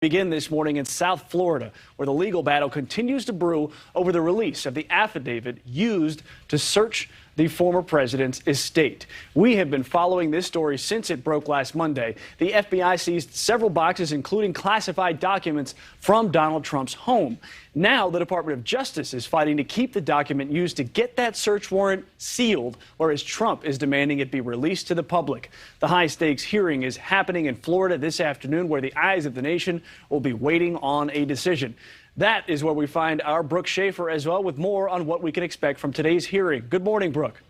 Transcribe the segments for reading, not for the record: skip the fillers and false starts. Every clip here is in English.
Begin this morning in South Florida, where the legal battle continues to brew over the release of the affidavit used to search the former president's estate. We have been following this story since it broke last Monday. The FBI seized several boxes, including classified documents from Donald Trump's home. Now the Department of Justice is fighting to keep the document used to get that search warrant sealed, whereas Trump is demanding it be released to the public. The high-stakes hearing is happening in Florida this afternoon, where the eyes of the nation will be waiting on a decision. That is where we find our Brooke Schaefer as well, with more on what we can expect from today's hearing. Good morning, Brooke.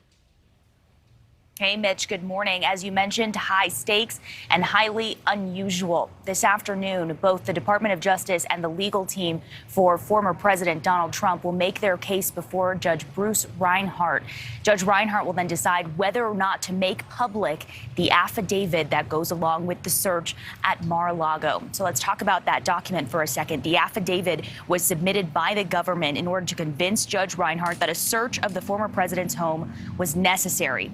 Hey, Mitch, good morning. As you mentioned, high stakes and highly unusual. This afternoon, both the Department of Justice and the legal team for former President Donald Trump will make their case before Judge Bruce Reinhart. Judge Reinhart will then decide whether or not to make public the affidavit that goes along with the search at Mar-a-Lago. So let's talk about that document for a second. The affidavit was submitted by the government in order to convince Judge Reinhart that a search of the former president's home was necessary.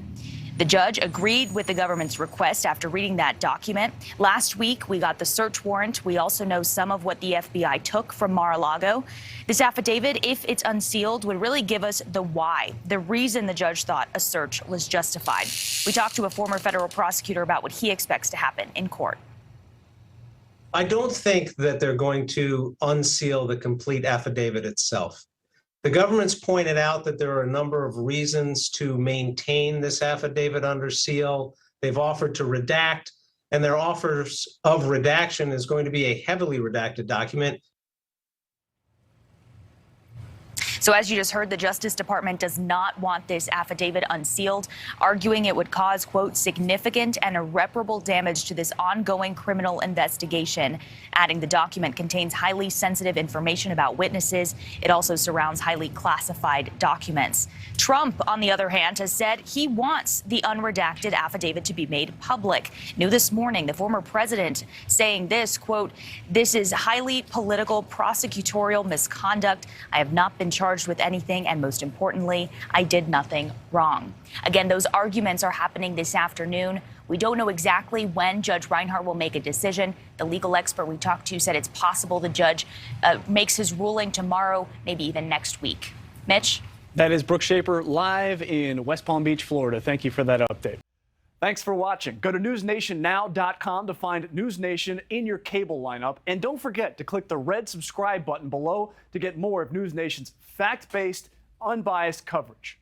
The judge agreed with the government's request after reading that document. Last week, we got the search warrant. We also know some of what the FBI took from Mar-a-Lago. This affidavit, if it's unsealed, would really give us the why, the reason the judge thought a search was justified. We talked to a former federal prosecutor about what he expects to happen in court. I don't think that they're going to unseal the complete affidavit itself. The government's pointed out that there are a number of reasons to maintain this affidavit under seal. They've offered to redact, and their offers of redaction is going to be a heavily redacted document. So as you just heard, the Justice Department does not want this affidavit unsealed, arguing it would cause, quote, significant and irreparable damage to this ongoing criminal investigation, adding the document contains highly sensitive information about witnesses. It also surrounds highly classified documents. Trump, on the other hand, has said he wants the unredacted affidavit to be made public. New this morning, the former president saying this, quote, "This is highly political prosecutorial misconduct. I have not been charged with anything, and most importantly, I did nothing wrong." Again, those arguments are happening this afternoon. We don't know exactly when Judge Reinhart will make a decision. The legal expert we talked to said it's possible the judge makes his ruling tomorrow, maybe even next week. Mitch? That is Brooke Schaefer live in West Palm Beach, Florida. Thank you for that update. Thanks for watching. Go to newsnationnow.com to find NewsNation in your cable lineup. And don't forget to click the red subscribe button below to get more of NewsNation's fact-based, unbiased coverage.